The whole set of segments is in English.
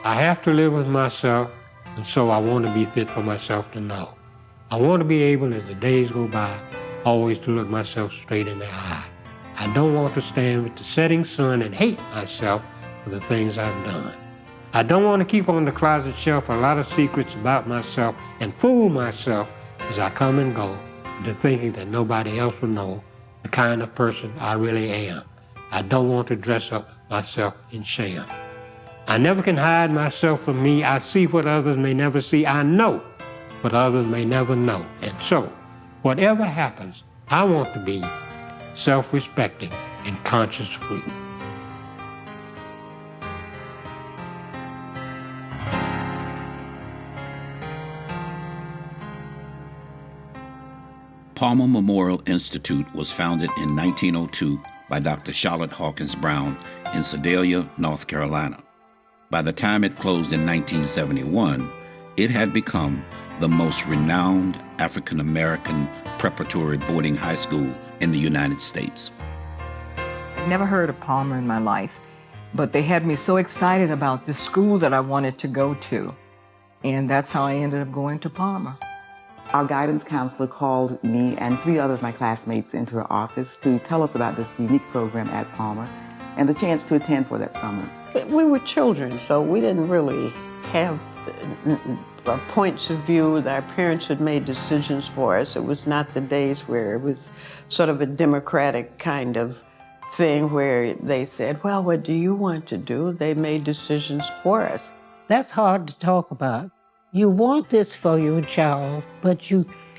I have to live with myself, and so I want to be fit for myself to know. I want to be able, as the days go by, always to look myself straight in the eye. I don't want to stand with the setting sun and hate myself for the things I've done. I don't want to keep on the closet shelf a lot of secrets about myself and fool myself as I come and go into thinking that nobody else will know the kind of person I really am. I don't want to dress up myself in sham. I never can hide myself from me. I see what others may never see. I know what others may never know. And so, whatever happens, I want to be self-respecting and conscious free. Palmer Memorial Institute was founded in 1902 by Dr. Charlotte Hawkins Brown in Sedalia, North Carolina. By the time it closed in 1971, it had become the most renowned African-American preparatory boarding high school in the United States. I'd never heard of Palmer in my life, but they had me so excited about the school that I wanted to go to, and that's how I ended up going to Palmer. Our guidance counselor called me and 3 other of my classmates into her office to tell us about this unique program at Palmer and the chance to attend for that summer. We were children, so we didn't really have points of view. Our parents had made decisions for us. It was not the days where it was sort of a democratic kind of thing where they said, well, what do you want to do? They made decisions for us. That's hard to talk about. You want this for your child, but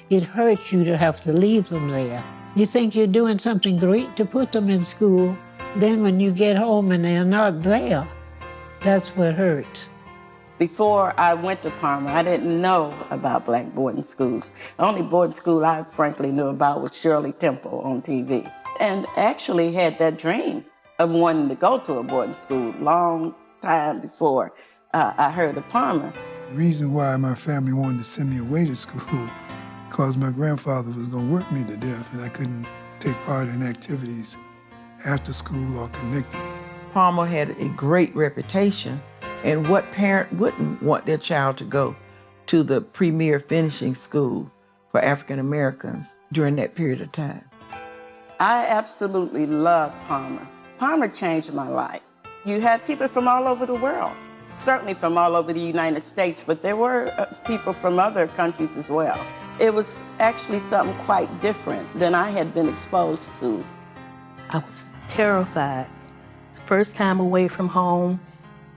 it hurts you to have to leave them there. You think you're doing something great to put them in school, then when you get home and they're not there, that's what hurts. Before I went to Palmer, I didn't know about black boarding schools. The only boarding school I frankly knew about was Shirley Temple on TV. And actually had that dream of wanting to go to a boarding school long time before I heard of Palmer. The reason why my family wanted to send me away to school, because my grandfather was going to work me to death and I couldn't take part in activities after school or connected. Palmer had a great reputation, and what parent wouldn't want their child to go to the premier finishing school for African Americans during that period of time? I absolutely loved Palmer. Palmer changed my life. You had people from all over the world, certainly from all over the United States, but there were people from other countries as well. It was actually something quite different than I had been exposed to. I was terrified. It's the first time away from home,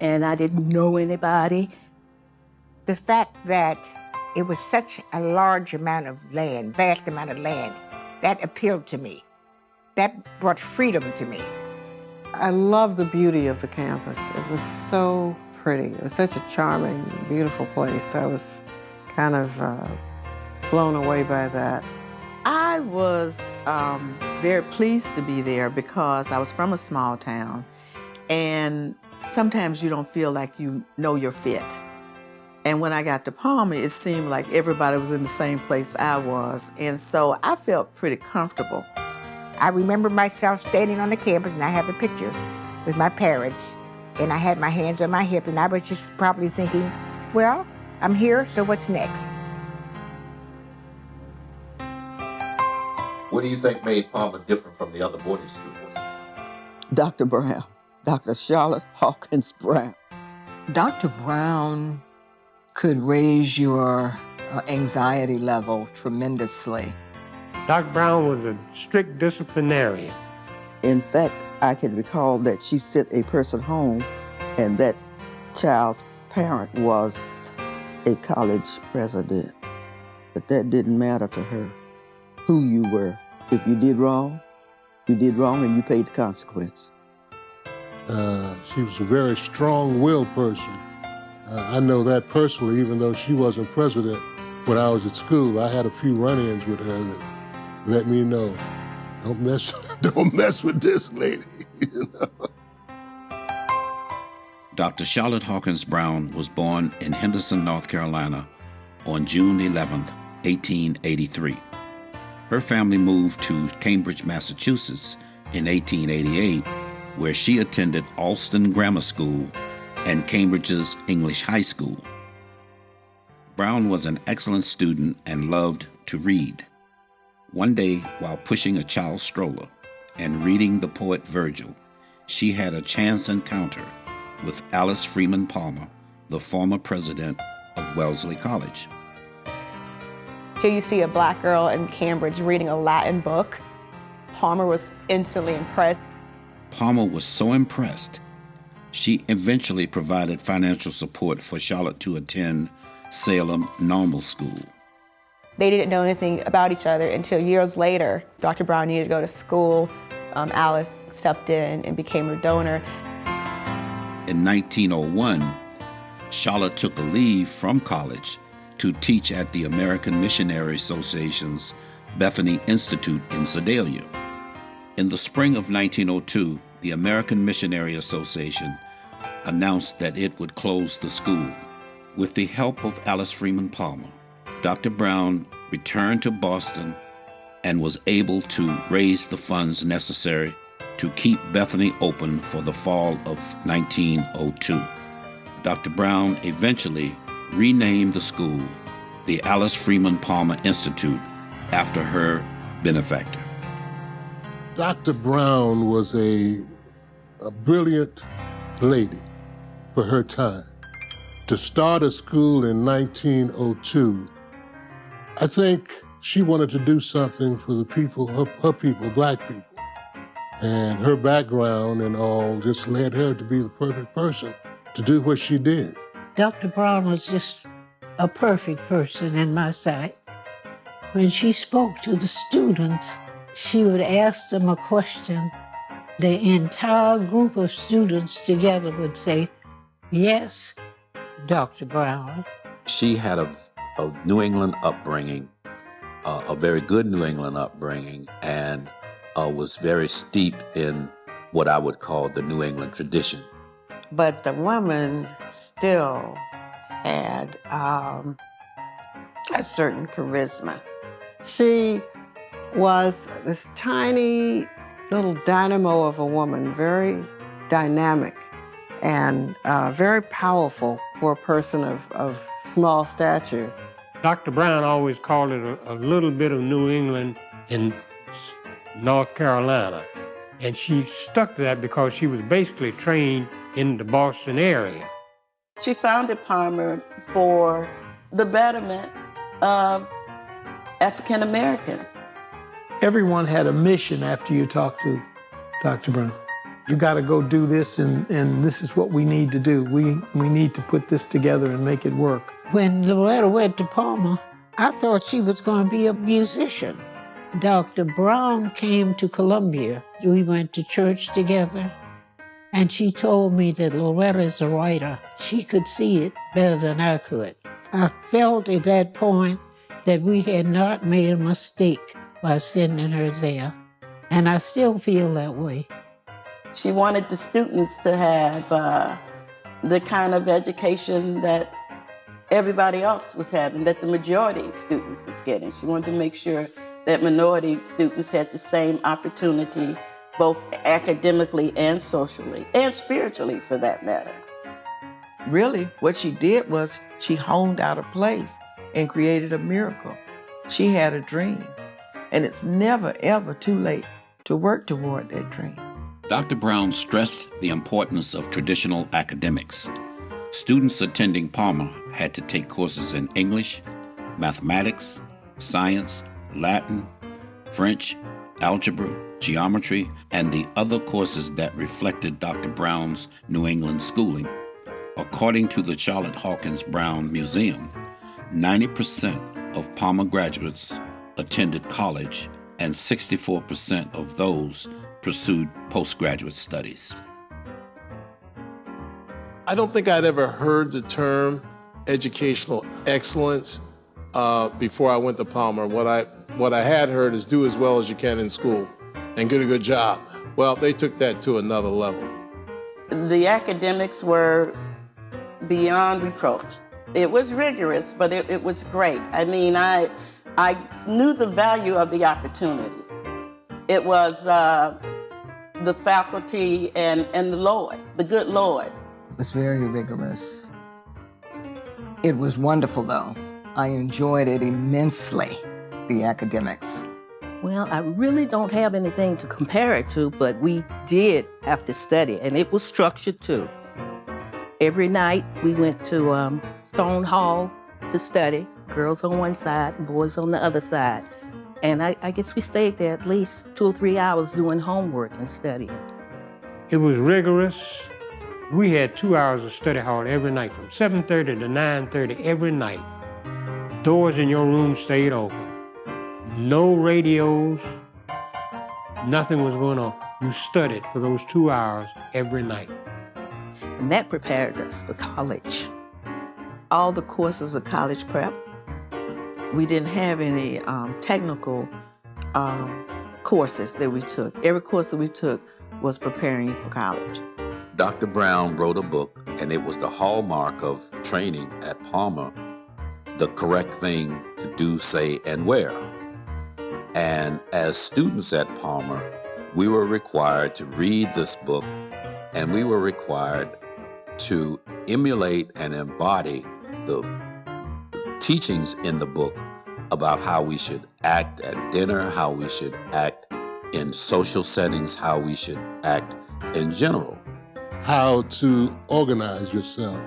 and I didn't know anybody. The fact that it was such a large amount of land, vast amount of land, that appealed to me. That brought freedom to me. I love the beauty of the campus. It was so pretty. It was such a charming, beautiful place. I was kind of blown away by that. I was very pleased to be there because I was from a small town, and sometimes you don't feel like you know your fit. And when I got to Palmer, it seemed like everybody was in the same place I was, and so I felt pretty comfortable. I remember myself standing on the campus, and I have a picture with my parents, and I had my hands on my hip, and I was just probably thinking, well, I'm here, so what's next? What do you think made Palmer different from the other boarding schools? Dr. Brown, Dr. Charlotte Hawkins Brown. Dr. Brown could raise your anxiety level tremendously. Dr. Brown was a strict disciplinarian. In fact, I can recall that she sent a person home, and that child's parent was a college president. But that didn't matter to her, who you were. If you did wrong, and you paid the consequence. She was a very strong-willed person. I know that personally, even though she wasn't president. When I was at school, I had a few run-ins with her that let me know, don't mess with this lady. You know? Dr. Charlotte Hawkins Brown was born in Henderson, North Carolina on June 11, 1883. Her family moved to Cambridge, Massachusetts in 1888, where she attended Alston Grammar School and Cambridge's English High School. Brown was an excellent student and loved to read. One day, while pushing a child's stroller and reading the poet Virgil, she had a chance encounter with Alice Freeman Palmer, the former president of Wellesley College. Here you see a black girl in Cambridge reading a Latin book. Palmer was instantly impressed. Palmer was so impressed, she eventually provided financial support for Charlotte to attend Salem Normal School. They didn't know anything about each other until years later. Dr. Brown needed to go to school. Alice stepped in and became her donor. In 1901, Charlotte took a leave from college to teach at the American Missionary Association's Bethany Institute in Sedalia. In the spring of 1902, the American Missionary Association announced that it would close the school. With the help of Alice Freeman Palmer, Dr. Brown returned to Boston and was able to raise the funds necessary to keep Bethany open for the fall of 1902. Dr. Brown eventually renamed the school the Alice Freeman Palmer Institute after her benefactor. Dr. Brown was a brilliant lady for her time. To start a school in 1902, I think she wanted to do something for the people, her people, black people. And her background and all just led her to be the perfect person to do what she did. Dr. Brown was just a perfect person in my sight. When she spoke to the students, she would ask them a question. The entire group of students together would say, "Yes, Dr. Brown." She had a New England upbringing, a very good New England upbringing, and was very steeped in what I would call the New England tradition. But the woman still had a certain charisma. She was this tiny little dynamo of a woman, very dynamic and very powerful for a person of small stature. Dr. Brown always called it a little bit of New England in North Carolina. And she stuck to that because she was basically trained in the Boston area. She founded Palmer for the betterment of African Americans. Everyone had a mission after you talked to Dr. Brown. You got to go do this, and this is what we need to do. We need to put this together and make it work. When Loretta went to Palmer, I thought she was going to be a musician. Dr. Brown came to Columbia. We went to church together, and she told me that Loretta is a writer. She could see it better than I could. I felt at that point that we had not made a mistake by sending her there, and I still feel that way. She wanted the students to have the kind of education that everybody else was having, that the majority of students was getting. She wanted to make sure that minority students had the same opportunity, both academically and socially, and spiritually for that matter. Really, what she did was she honed out a place and created a miracle. She had a dream, and it's never, ever too late to work toward that dream. Dr. Brown stressed the importance of traditional academics. Students attending Palmer had to take courses in English, mathematics, science, Latin, French, algebra, geometry, and the other courses that reflected Dr. Brown's New England schooling. According to the Charlotte Hawkins Brown Museum, 90% of Palmer graduates attended college, and 64% of those pursued postgraduate studies. I don't think I'd ever heard the term educational excellence before I went to Palmer. What I had heard is do as well as you can in school and get a good job. Well, they took that to another level. The academics were beyond reproach. It was rigorous, but it was great. I mean, I knew the value of the opportunity. It was the faculty and the Lord, the good Lord, It was very rigorous. It was wonderful, though. I enjoyed it immensely, the academics. Well, I really don't have anything to compare it to, but we did have to study, and it was structured too. Every night we went to Stone Hall to study, girls on one side and boys on the other side. And I guess we stayed there at least 2 or 3 hours doing homework and studying. It was rigorous. We had 2 hours of study hall every night from 7:30 to 9:30 every night. Doors in your room stayed open. No radios, nothing was going on. You studied for those 2 hours every night. And that prepared us for college. All the courses were college prep. We didn't have any technical courses that we took. Every course that we took was preparing you for college. Dr. Brown wrote a book, and it was the hallmark of training at Palmer, The Correct Thing to Do, Say, and Wear. And as students at Palmer, we were required to read this book, and we were required to emulate and embody the teachings in the book about how we should act at dinner, how we should act in social settings, how we should act in general. How to organize yourself,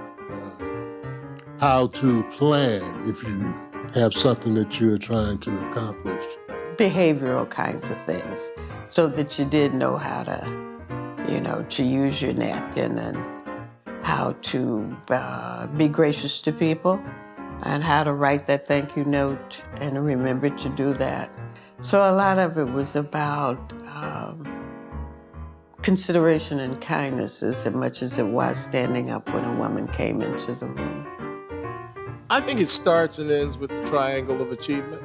how to plan if you have something that you're trying to accomplish. Behavioral kinds of things, so that you did know how to, to use your napkin and how to be gracious to people and how to write that thank you note and remember to do that. So a lot of it was about consideration and kindness as much as it was standing up when a woman came into the room. I think it starts and ends with the triangle of achievement,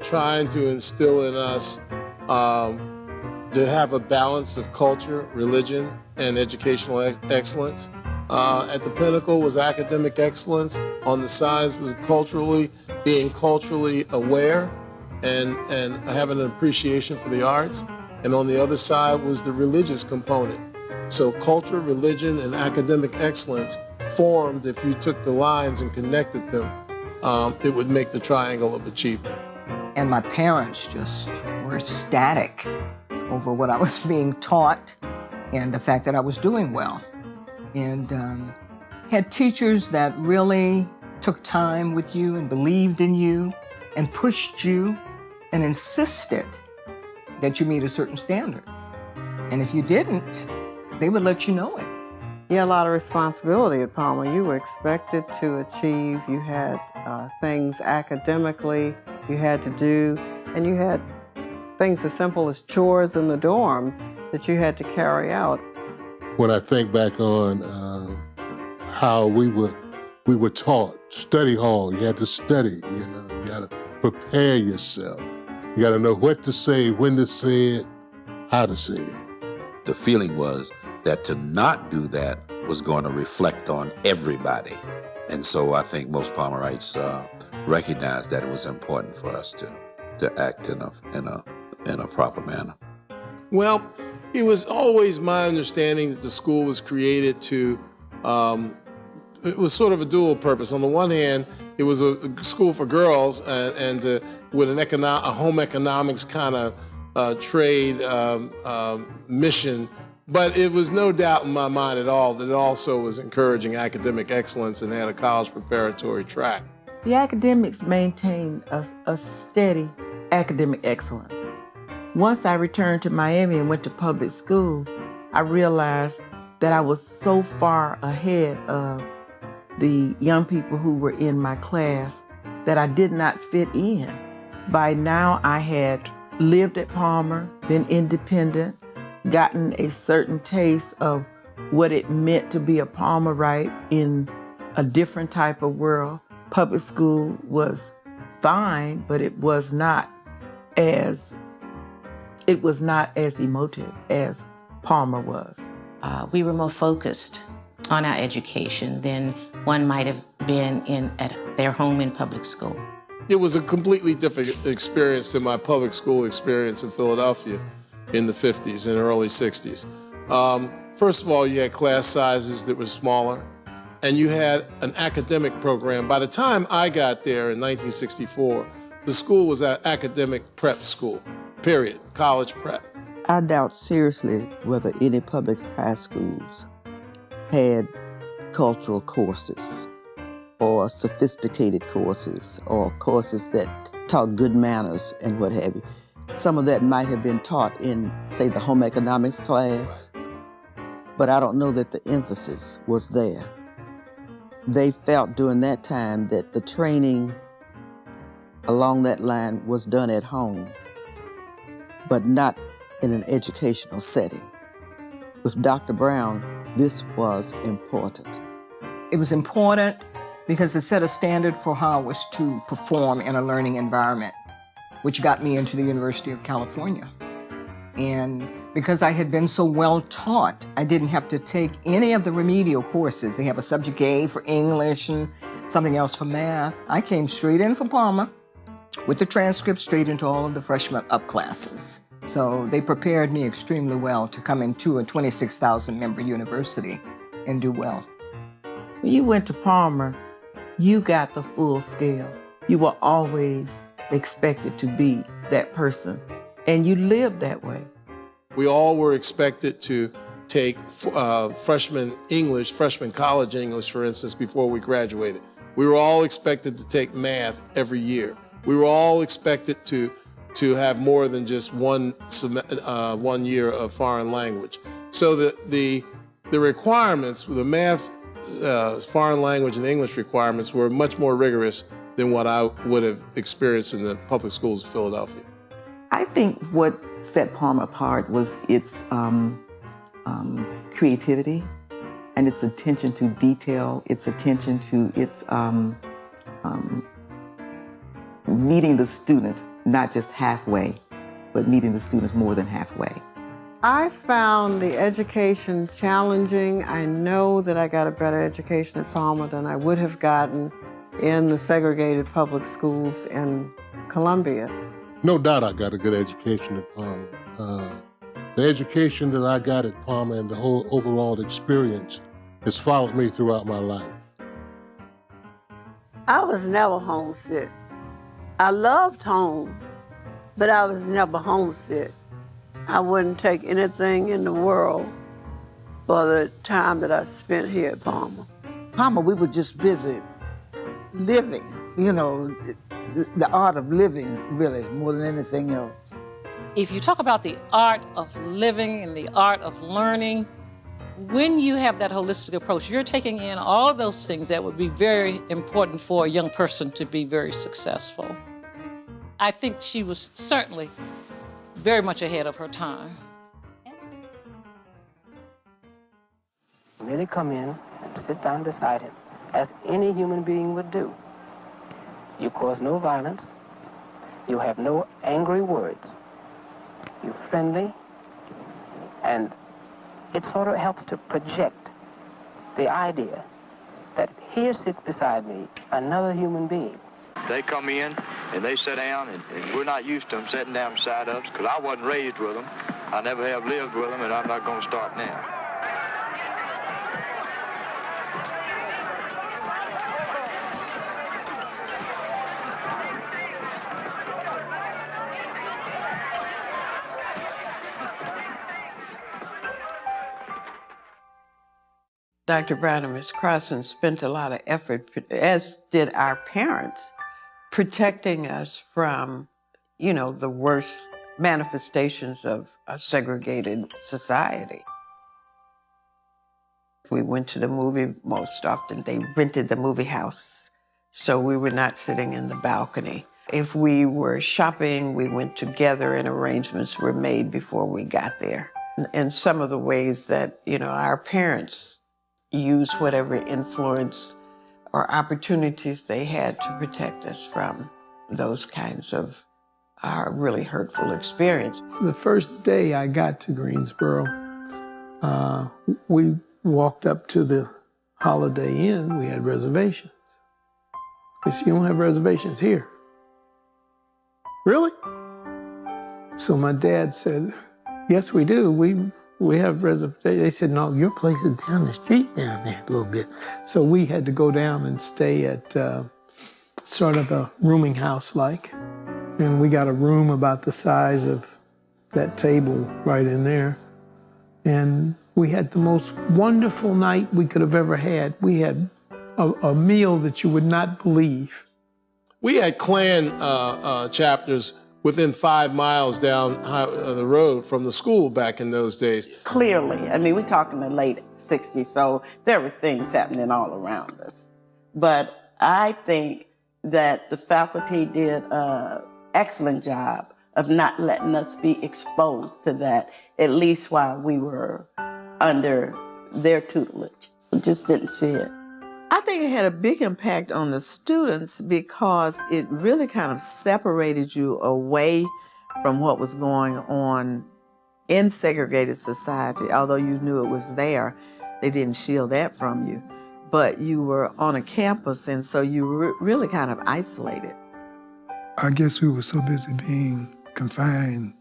trying to instill in us to have a balance of culture, religion, and educational excellence. At the pinnacle was academic excellence. On the sides was being culturally aware and having an appreciation for the arts. And on the other side was the religious component. So culture, religion, and academic excellence formed, if you took the lines and connected them, it would make the triangle of achievement. And my parents just were ecstatic over what I was being taught and the fact that I was doing well. And had teachers that really took time with you and believed in you and pushed you and insisted that you meet a certain standard. And if you didn't, they would let you know it. You had a lot of responsibility at Palmer. You were expected to achieve. You had things academically you had to do, and you had things as simple as chores in the dorm that you had to carry out. When I think back on how we were taught, study hall, you had to study, you got to prepare yourself. You got to know what to say, when to say it, how to say it. The feeling was that to not do that was going to reflect on everybody. And so I think most Palmerites recognized that it was important for us to act in a proper manner. Well, it was always my understanding that the school was created to, it was sort of a dual purpose. On the one hand, it was a school for girls and with a home economics kind of trade mission. But it was no doubt in my mind at all that it also was encouraging academic excellence and had a college preparatory track. The academics maintained a steady academic excellence. Once I returned to Miami and went to public school, I realized that I was so far ahead of the young people who were in my class that I did not fit in. By now, I had lived at Palmer, been independent, gotten a certain taste of what it meant to be a Palmerite in a different type of world. Public school was fine, but it was not as emotive as Palmer was. We were more focused on our education than one might have been at their home in public school. It was a completely different experience than my public school experience in Philadelphia in the 50s and early 60s. First of all, you had class sizes that were smaller, and you had an academic program. By the time I got there in 1964, the school was an academic prep school, period, college prep. I doubt seriously whether any public high schools had cultural courses or sophisticated courses or courses that taught good manners and what have you. Some of that might have been taught in, say, the home economics class, but I don't know that the emphasis was there. They felt during that time that the training along that line was done at home, but not in an educational setting. With Dr. Brown, this was important. It was important because it set a standard for how I was to perform in a learning environment, which got me into the University of California. And because I had been so well taught, I didn't have to take any of the remedial courses. They have a subject A for English and something else for math. I came straight in from Palmer with the transcript straight into all of the freshman up classes. So they prepared me extremely well to come into a 26,000 member university and do well. When you went to Palmer, you got the full scale. You were always expected to be that person, and you lived that way. We all were expected to take freshman English, freshman college English, for instance, before we graduated. We were all expected to take math every year. We were all expected to have more than just one year of foreign language. So the requirements, the math, foreign language, and English requirements were much more rigorous than what I would have experienced in the public schools of Philadelphia. I think what set Palmer apart was its creativity and its attention to detail, its attention to its meeting the student, not just halfway, but meeting the students more than halfway. I found the education challenging. I know that I got a better education at Palmer than I would have gotten in the segregated public schools in Columbia. No doubt I got a good education at Palmer. The education that I got at Palmer and the whole overall experience has followed me throughout my life. I was never homesick. I loved home, but I was never homesick. I wouldn't take anything in the world for the time that I spent here at Palmer. Palmer, we were just busy living, you know, the art of living, really, more than anything else. If you talk about the art of living and the art of learning, when you have that holistic approach, you're taking in all of those things that would be very important for a young person to be very successful. I think she was certainly very much ahead of her time. Merely come in and sit down beside him, as any human being would do. You cause no violence. You have no angry words. You're friendly, and it sort of helps to project the idea that here sits beside me another human being. They come in and they sit down, and we're not used to them sitting down beside us because I wasn't raised with them. I never have lived with them, and I'm not going to start now. Dr. Brown and Ms. Crossan spent a lot of effort, as did our parents, protecting us from, you know, the worst manifestations of a segregated society. We went to the movie most often. They rented the movie house, so we were not sitting in the balcony. If we were shopping, we went together and arrangements were made before we got there. And some of the ways that, you know, our parents use whatever influence or opportunities they had to protect us from those kinds of really hurtful experience. The first day I got to Greensboro, we walked up to the Holiday Inn. We had reservations. They said, "You don't have reservations here." Really? So my dad said, "Yes, we do. we have reservations. They said, no, your place is down the street down there a little bit. So we had to go down and stay at sort of a rooming house like. And we got a room about the size of that table right in there. And we had the most wonderful night we could have ever had. We had a meal that you would not believe. We had Klan chapters within 5 miles down the road from the school back in those days. Clearly, I mean, we're talking the late 60s, so there were things happening all around us. But I think that the faculty did an excellent job of not letting us be exposed to that, at least while we were under their tutelage. We just didn't see it. I think it had a big impact on the students because it really kind of separated you away from what was going on in segregated society. Although you knew it was there, they didn't shield that from you. But you were on a campus, and so you were really kind of isolated. I guess we were so busy being confined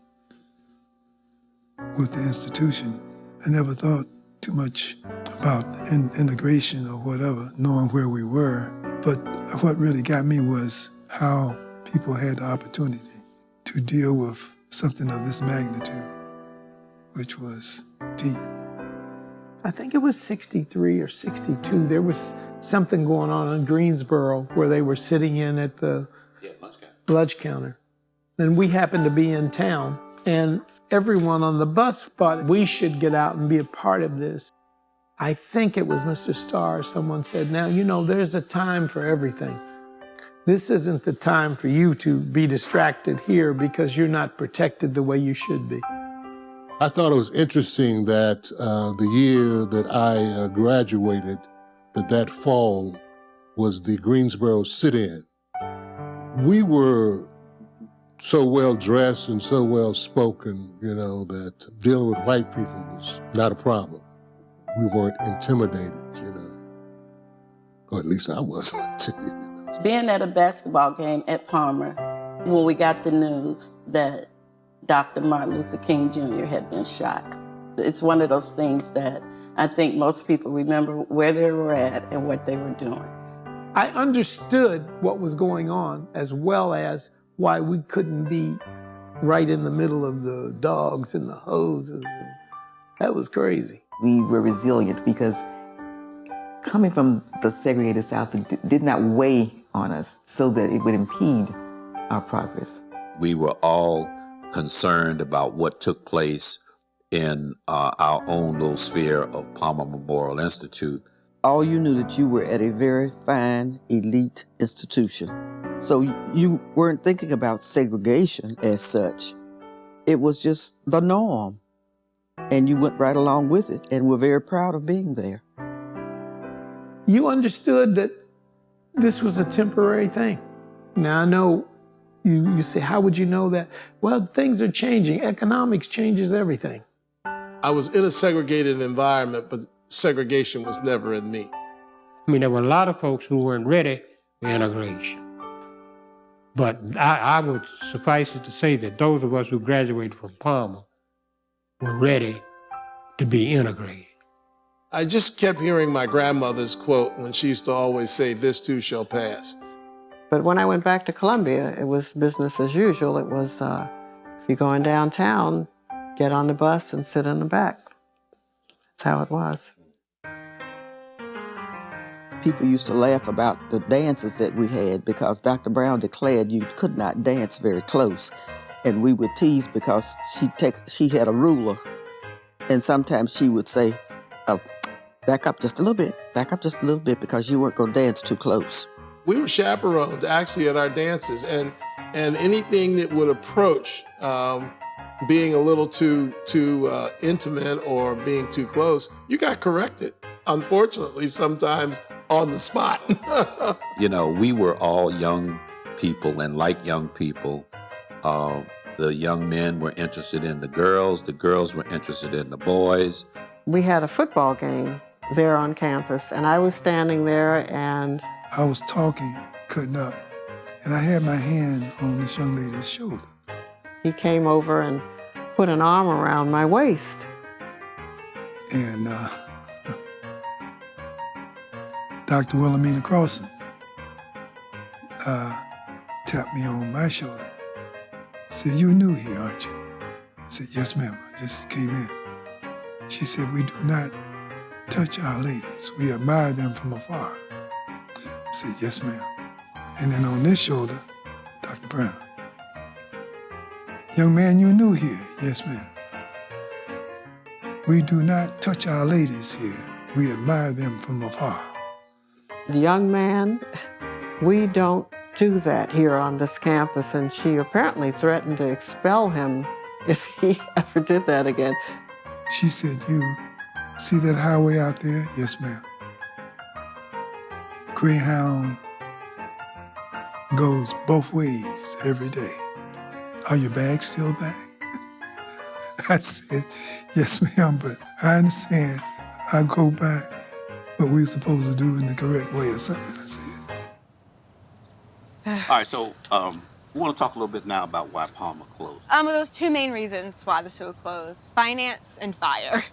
with the institution. I never thought too much about integration or whatever, knowing where we were. But what really got me was how people had the opportunity to deal with something of this magnitude, which was deep. I think it was 63 or 62. There was something going on in Greensboro where they were sitting in at the lunch counter. And we happened to be in town, and everyone on the bus thought we should get out and be a part of this. I think it was Mr. Starr. Someone said, now, you know, there's a time for everything. This isn't the time for you to be distracted here because you're not protected the way you should be. I thought it was interesting that the year that I graduated, that fall was the Greensboro sit-in. We were so well dressed and so well spoken, you know, that dealing with white people was not a problem. We weren't intimidated, you know, or at least I wasn't. Being at a basketball game at Palmer, when we got the news that Dr. Martin Luther King Jr. had been shot, it's one of those things that I think most people remember where they were at and what they were doing. I understood what was going on as well as why we couldn't be right in the middle of the dogs and the hoses. That was crazy. We were resilient because coming from the segregated South, it did not weigh on us so that it would impede our progress. We were all concerned about what took place in our own little sphere of Palmer Memorial Institute. All you knew that you were at a very fine, elite institution. So you weren't thinking about segregation as such. It was just the norm. And you went right along with it and were very proud of being there. You understood that this was a temporary thing. Now I know you say, how would you know that? Well, things are changing. Economics changes everything. I was in a segregated environment, but segregation was never in me. I mean, there were a lot of folks who weren't ready for integration. But I would suffice it to say that those of us who graduated from Palmer were ready to be integrated. I just kept hearing my grandmother's quote when she used to always say, "This too shall pass." But when I went back to Columbia, it was business as usual. It was, if you're going downtown, get on the bus and sit in the back. That's how it was. People used to laugh about the dances that we had because Dr. Brown declared you could not dance very close. And we would tease because she had a ruler. And sometimes she would say, back up just a little bit because you weren't going to dance too close. We were chaperoned actually at our dances, and anything that would approach being a little too intimate or being too close, you got corrected. Unfortunately, sometimes on the spot. You know, we were all young people, and like young people, the young men were interested in the girls were interested in the boys. We had a football game there on campus, and I was standing there and I was talking, cutting up, and I had my hand on this young lady's shoulder. He came over and put an arm around my waist. And Dr. Wilhelmina Crossan tapped me on my shoulder. Said, "You're new here, aren't you?" I said, "Yes, ma'am, I just came in." She said, "We do not touch our ladies. We admire them from afar." I said, "Yes, ma'am." And then on this shoulder, Dr. Brown. "Young man, you're new here." "Yes, ma'am." "We do not touch our ladies here. We admire them from afar." Young man, we don't do that here on this campus, and she apparently threatened to expel him if he ever did that again. She said, "You see that highway out there?" "Yes, ma'am." "Greyhound goes both ways every day. Are your bags still back?" I said, "Yes, ma'am, but I understand. I go back what we're supposed to do in the correct way," or something. I said. All right, so we want to talk a little bit now about why Palmer closed. Well, there was two main reasons why the school closed: finance and fire.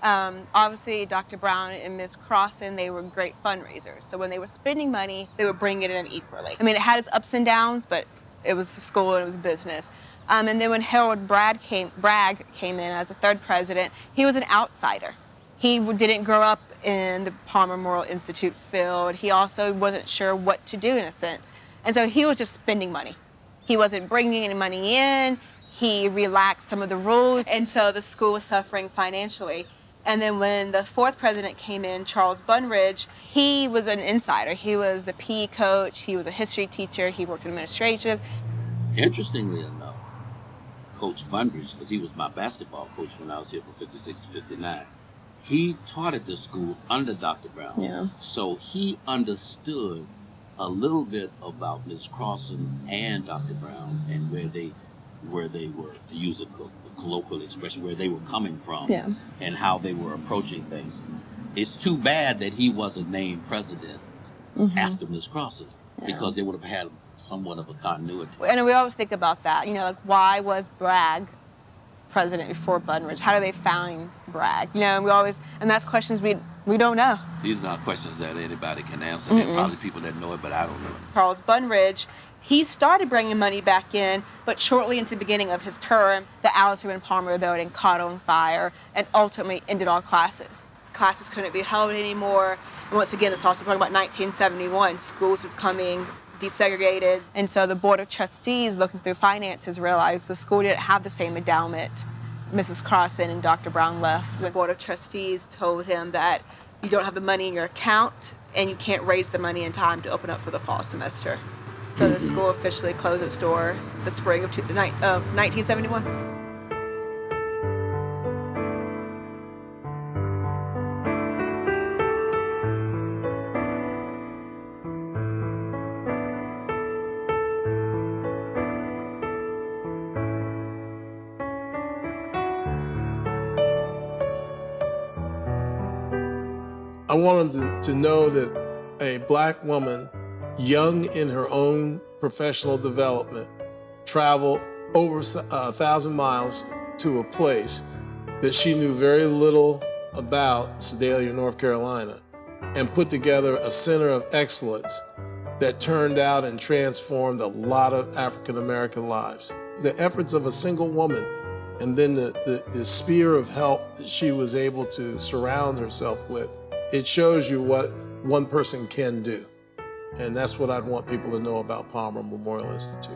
Obviously, Dr. Brown and Ms. Crossan, they were great fundraisers. So when they were spending money, they would bring it in equally. I mean, it had its ups and downs, but it was a school and it was business. And then when Harold Bragg came in as a third president, he was an outsider. He didn't grow up in the Palmer Memorial Institute field. He also wasn't sure what to do in a sense. And so he was just spending money. He wasn't bringing any money in. He relaxed some of the rules. And so the school was suffering financially. And then when the fourth president came in, Charles Bunridge, he was an insider. He was the PE coach. He was a history teacher. He worked in administration. Interestingly enough, Coach Bunridge, because he was my basketball coach when I was here from 56 to 59, he taught at this school under Dr. Brown. Yeah. So he understood a little bit about Ms. Crossan and Dr. Brown and where they were, to use a colloquial expression, where they were coming from, Yeah. and how they were approaching things. It's too bad that he wasn't named president after Ms. Crossan, because they would have had somewhat of a continuity. And we always think about that, you know, like why was Bragg president before Bunridge? How do they find Bragg? You know, and we always, and that's questions we don't know. These are not questions that anybody can answer. There are probably people that know it, but I don't know. Charles Bunridge, he started bringing money back in, but shortly into the beginning of his term, the Alice Rubin Palmer building caught on fire and ultimately ended all classes. Classes couldn't be held anymore. And once again, it's also talking about 1971. Schools were becoming desegregated. And so the Board of Trustees, looking through finances, realized the school didn't have the same endowment. Mrs. Crossan and Dr. Brown left. The Board of Trustees told him that you don't have the money in your account and you can't raise the money in time to open up for the fall semester. So the school officially closed its doors the spring of 1971. I want them to know that a black woman, young in her own professional development, traveled over 1,000 miles to a place that she knew very little about, Sedalia, North Carolina, and put together a center of excellence that turned out and transformed a lot of African American lives. The efforts of a single woman, and then the sphere of help that she was able to surround herself with, it shows you what one person can do. And that's what I'd want people to know about Palmer Memorial Institute.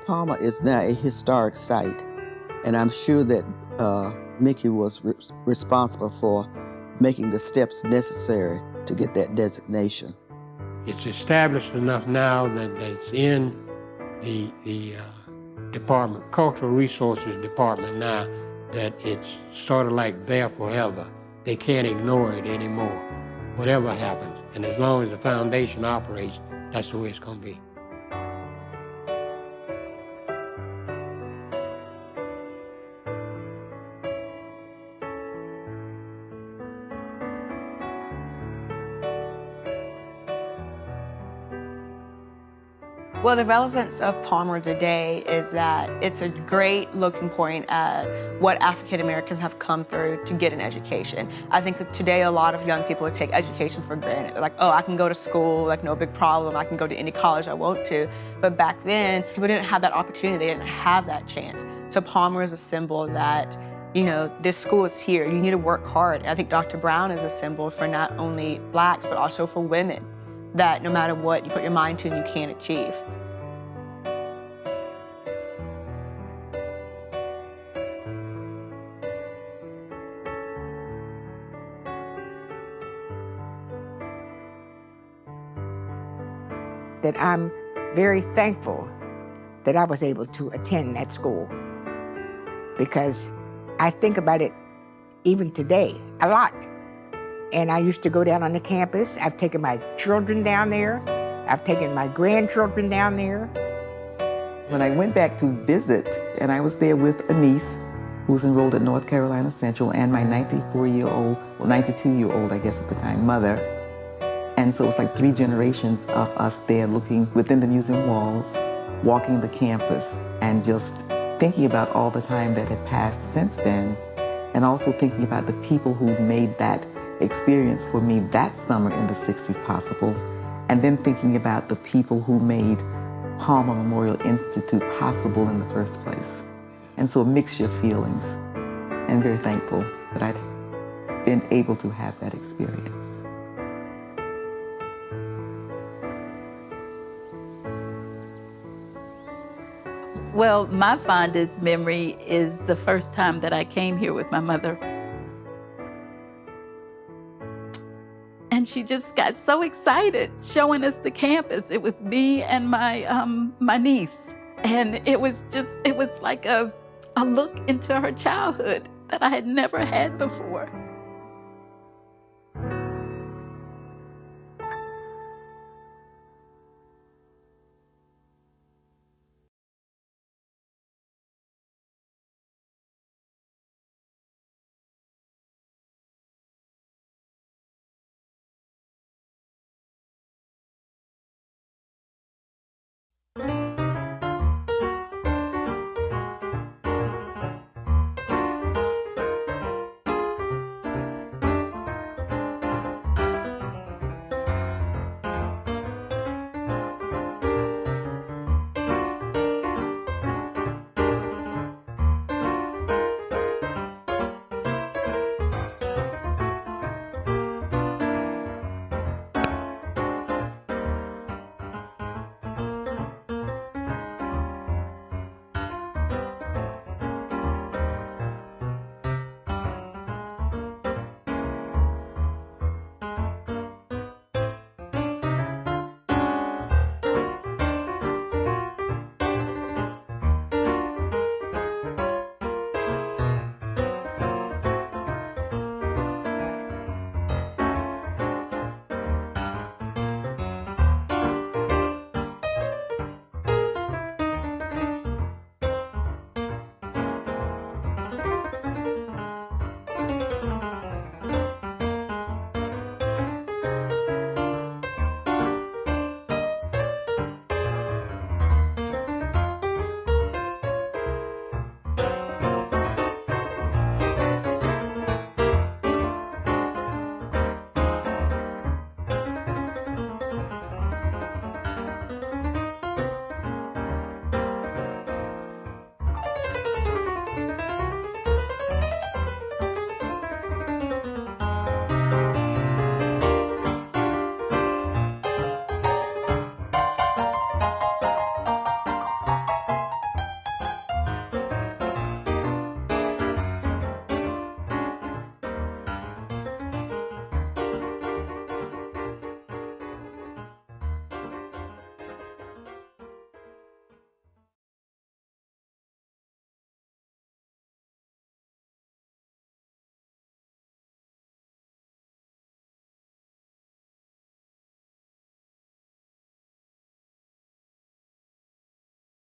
Palmer is now a historic site, and I'm sure that Mickey was responsible for making the steps necessary to get that designation. It's established enough now that it's in the department, Cultural Resources Department now, that it's sort of like there forever. They can't ignore it anymore, whatever happens. And as long as the foundation operates, that's the way it's going to be. Well, the relevance of Palmer today is that it's a great looking point at what African Americans have come through to get an education. I think that today a lot of young people take education for granted. They're like, oh, I can go to school, like no big problem. I can go to any college I want to. But back then, people didn't have that opportunity. They didn't have that chance. So Palmer is a symbol that, you know, this school is here. You need to work hard. I think Dr. Brown is a symbol for not only blacks, but also for women, that no matter what you put your mind to, you can achieve. That I'm very thankful that I was able to attend that school, because I think about it even today a lot. And I used to go down on the campus. I've taken my children down there. I've taken my grandchildren down there. When I went back to visit, and I was there with a niece who was enrolled at North Carolina Central, and my 94-year-old, well, 92-year-old, I guess at the time, mother. And so it was like 3 generations of us there looking within the museum walls, walking the campus, and just thinking about all the time that had passed since then, and also thinking about the people who made that experience for me that summer in the 60s possible, and then thinking about the people who made Palmer Memorial Institute possible in the first place. And so a mixture of feelings, and very thankful that I'd been able to have that experience. Well, my fondest memory is the first time that I came here with my mother. And she just got so excited showing us the campus. It was me and my niece. And it was like a look into her childhood that I had never had before.